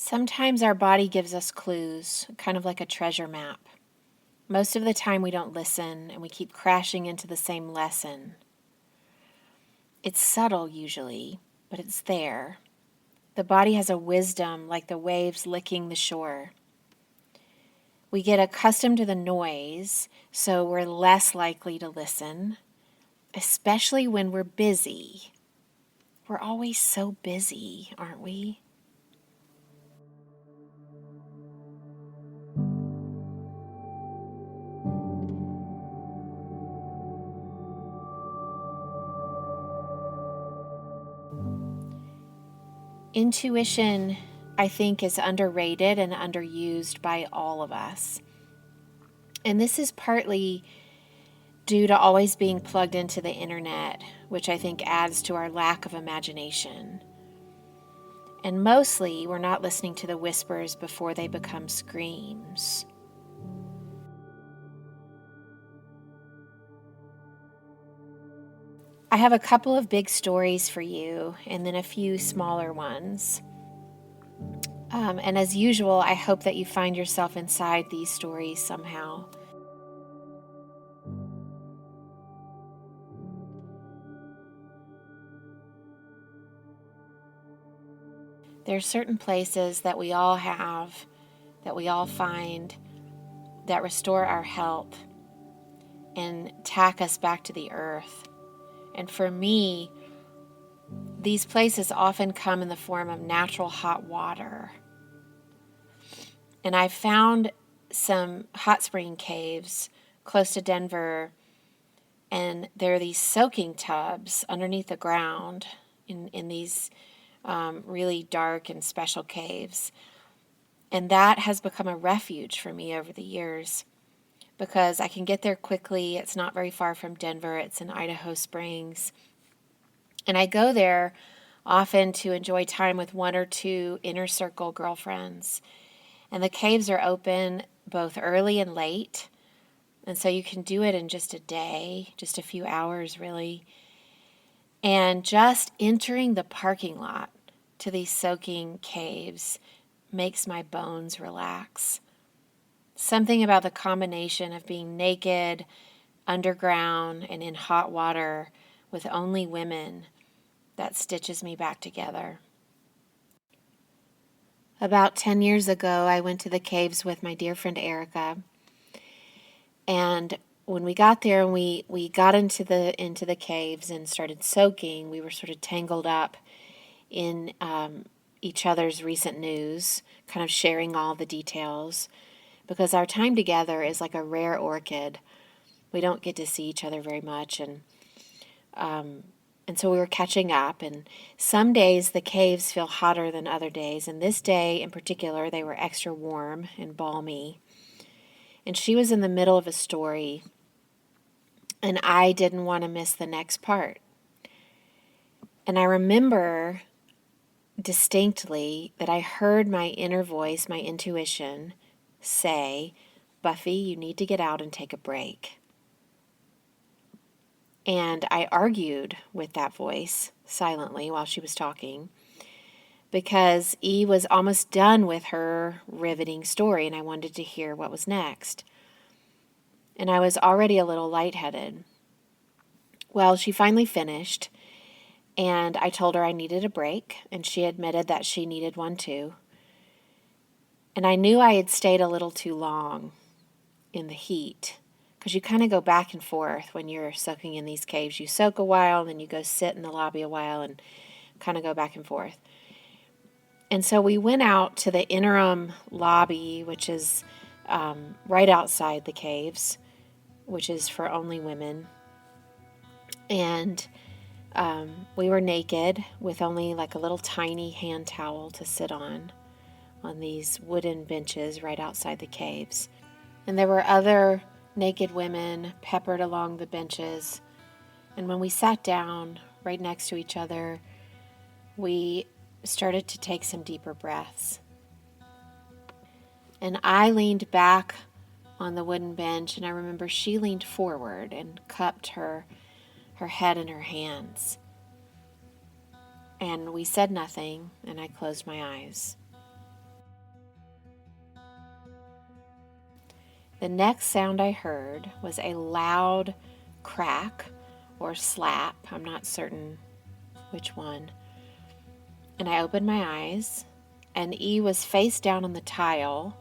Sometimes our body gives us clues, kind of like a treasure map. Most of the time we don't listen and we keep crashing into the same lesson. It's subtle usually, but it's there. The body has a wisdom like the waves licking the shore. We get accustomed to the noise, so we're less likely to listen, especially when we're busy. We're always so busy, aren't we? Intuition, I think, is underrated and underused by all of us. And this is partly due to always being plugged into the internet, which I think adds to our lack of imagination. And mostly, we're not listening to the whispers before they become screams. I have a couple of big stories for you, and then a few smaller ones. And as usual, I hope that you find yourself inside these stories somehow. There are certain places that we all have, that we all find, that restore our health and tack us back to the earth. And for me, these places often come in the form of natural hot water. And I found some hot spring caves close to Denver, and there are these soaking tubs underneath the ground in these really dark and special caves. And that has become a refuge for me over the years because I can get there quickly. It's not very far from Denver. It's in Idaho Springs. And I go there often to enjoy time with one or two inner circle girlfriends. And the caves are open both early and late. And so you can do it in just a day, just a few hours really. And just entering the parking lot to these soaking caves makes my bones relax. Something about the combination of being naked, underground, and in hot water with only women that stitches me back together. About 10 years ago, I went to the caves with my dear friend Erica. And when we got there and we got into the caves and started soaking, we were sort of tangled up in each other's recent news, kind of sharing all the details, because our time together is like a rare orchid. We don't get to see each other very much, and so we were catching up. And some days the caves feel hotter than other days, and this day in particular they were extra warm and balmy. And she was in the middle of a story, and I didn't want to miss the next part. And I remember distinctly that I heard my inner voice, my intuition, say, "Buffy, you need to get out and take a break." And I argued with that voice silently while she was talking because E was almost done with her riveting story and I wanted to hear what was next. And I was already a little lightheaded. Well, she finally finished, and I told her I needed a break, and she admitted that she needed one too. And I knew I had stayed a little too long in the heat, because you kind of go back and forth when you're soaking in these caves. You soak a while, and then you go sit in the lobby a while and kind of go back and forth. And so we went out to the interim lobby, which is right outside the caves, which is for only women. And we were naked with only like a little tiny hand towel to sit on these wooden benches right outside the caves. And there were other naked women peppered along the benches. And when we sat down right next to each other, we started to take some deeper breaths. And I leaned back on the wooden bench, and I remember she leaned forward and cupped her head in her hands. And we said nothing, and I closed my eyes. The next sound I heard was a loud crack or slap. I'm not certain which one. And I opened my eyes, and E was face down on the tile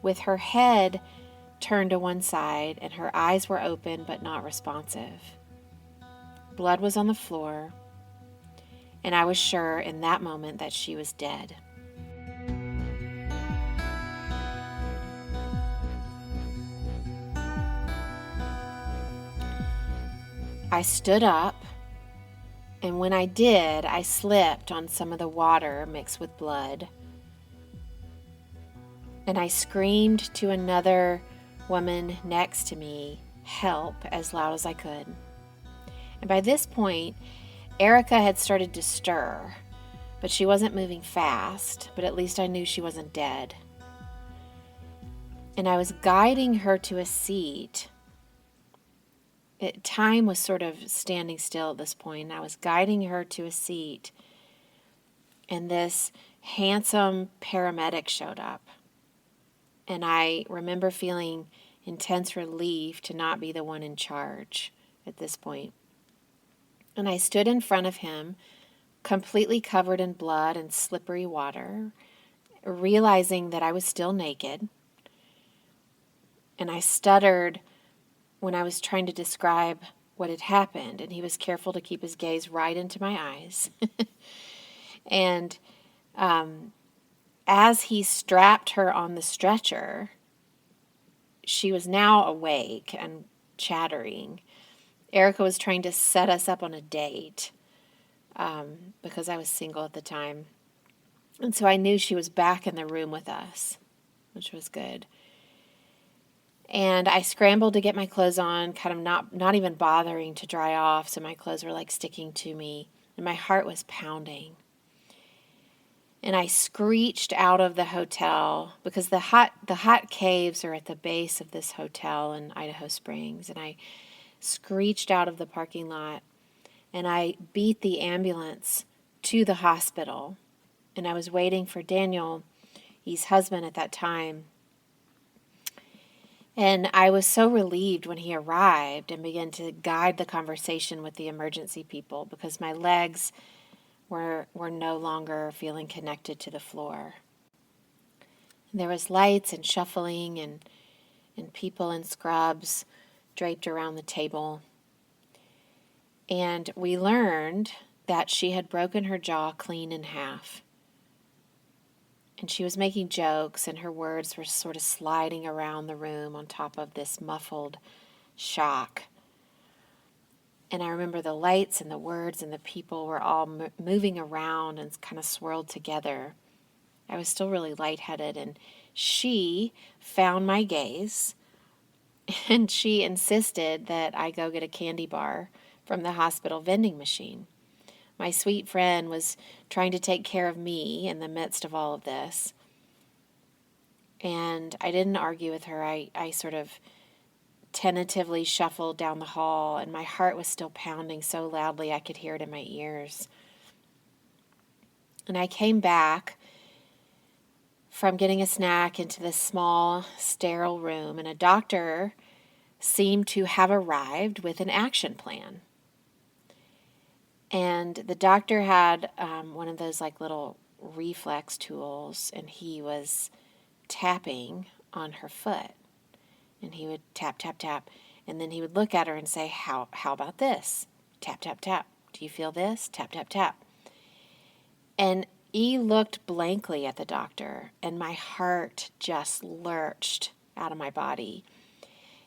with her head turned to one side, and her eyes were open but not responsive. Blood was on the floor, and I was sure in that moment that she was dead. I stood up, and when I did, I slipped on some of the water mixed with blood. And I screamed to another woman next to me, "Help," as loud as I could. And by this point, Erica had started to stir, but she wasn't moving fast, but at least I knew she wasn't dead. And I was guiding her to a seat. Time was sort of standing still at this point, and I was guiding her to a seat, and this handsome paramedic showed up. And I remember feeling intense relief to not be the one in charge at this point. And I stood in front of him, completely covered in blood and slippery water, realizing that I was still naked. And I stuttered when I was trying to describe what had happened, and he was careful to keep his gaze right into my eyes. And as he strapped her on the stretcher, she was now awake and chattering. Erica was trying to set us up on a date because I was single at the time. And so I knew she was back in the room with us, which was good. And I scrambled to get my clothes on, kind of not even bothering to dry off, so my clothes were like sticking to me, and my heart was pounding. And I screeched out of the hotel because the hot caves are at the base of this hotel in Idaho Springs. And I screeched out of the parking lot, and I beat the ambulance to the hospital. And I was waiting for Daniel, his husband at that time. And I was so relieved when he arrived and began to guide the conversation with the emergency people because my legs were no longer feeling connected to the floor. And there was lights and shuffling and people in scrubs draped around the table. And we learned that she had broken her jaw clean in half. And she was making jokes, and her words were sort of sliding around the room on top of this muffled shock. And I remember the lights and the words and the people were all moving around and kind of swirled together. I was still really lightheaded, and she found my gaze, and she insisted that I go get a candy bar from the hospital vending machine. My sweet friend was trying to take care of me in the midst of all of this. And I didn't argue with her. I sort of tentatively shuffled down the hall, and my heart was still pounding so loudly I could hear it in my ears. And I came back from getting a snack into this small, sterile room, and a doctor seemed to have arrived with an action plan. And the doctor had one of those like little reflex tools, and he was tapping on her foot. And he would tap, tap, tap. And then he would look at her and say, how about this? Tap, tap, tap. Do you feel this? Tap, tap, tap. And E looked blankly at the doctor, and my heart just lurched out of my body.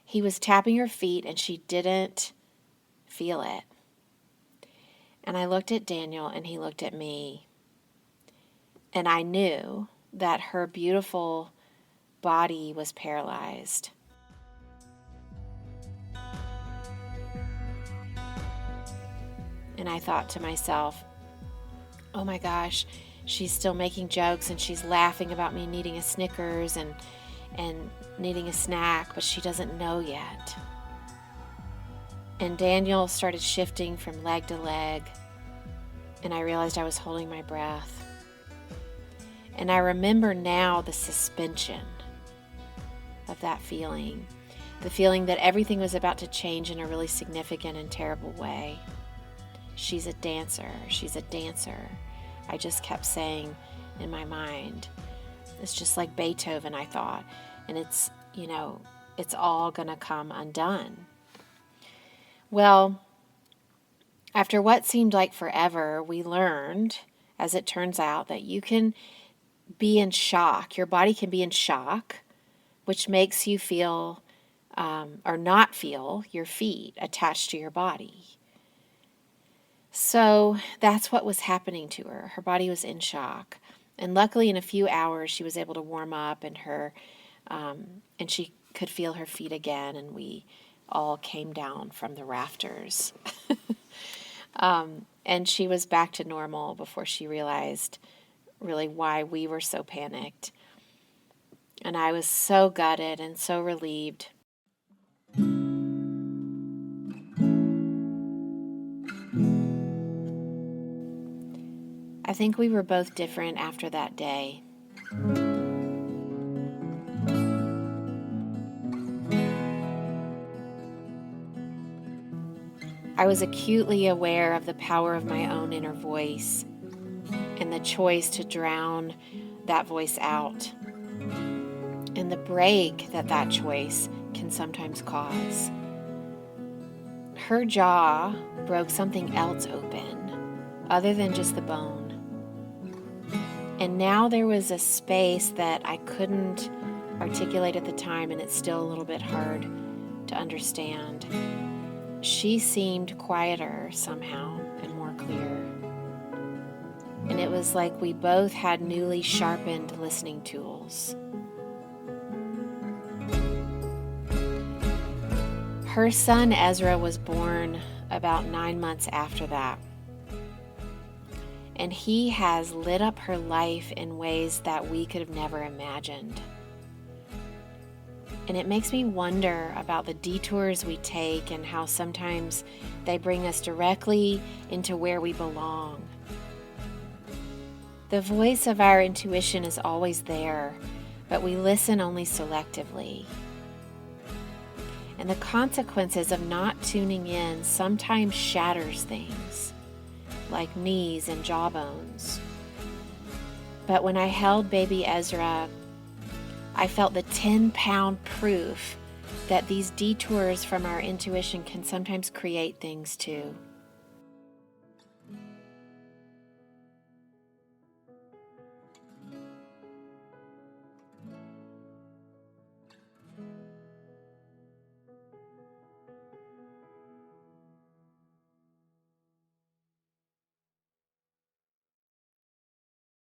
He was tapping her feet, and she didn't feel it. And I looked at Daniel, and he looked at me. And I knew that her beautiful body was paralyzed. And I thought to myself, oh my gosh, she's still making jokes, and she's laughing about me needing a Snickers and needing a snack, but she doesn't know yet. And Daniel started shifting from leg to leg, and I realized I was holding my breath. And I remember now the suspension. of that feeling. The feeling that everything was about to change in a really significant and terrible way. She's a dancer. She's a dancer. I just kept saying in my mind. It's just like Beethoven, I thought. And it's all going to come undone. Well, after what seemed like forever, we learned, as it turns out, that you can be in shock. Your body can be in shock, which makes you feel or not feel your feet attached to your body. So that's what was happening to her. Her body was in shock. And luckily, in a few hours, she was able to warm up, and she could feel her feet again, and we all came down from the rafters. And she was back to normal before she realized really why we were so panicked. And I was so gutted and so relieved. I think we were both different after that day. I was acutely aware of the power of my own inner voice and the choice to drown that voice out, and the break that choice can sometimes cause. Her jaw broke something else open, other than just the bone. And now there was a space that I couldn't articulate at the time, and it's still a little bit hard to understand. She seemed quieter somehow and more clear. And it was like we both had newly sharpened listening tools. Her son Ezra was born about 9 months after that. And he has lit up her life in ways that we could have never imagined. And it makes me wonder about the detours we take and how sometimes they bring us directly into where we belong. The voice of our intuition is always there, but we listen only selectively. And the consequences of not tuning in sometimes shatters things, like knees and jawbones. But when I held baby Ezra, I felt the 10-pound proof that these detours from our intuition can sometimes create things too.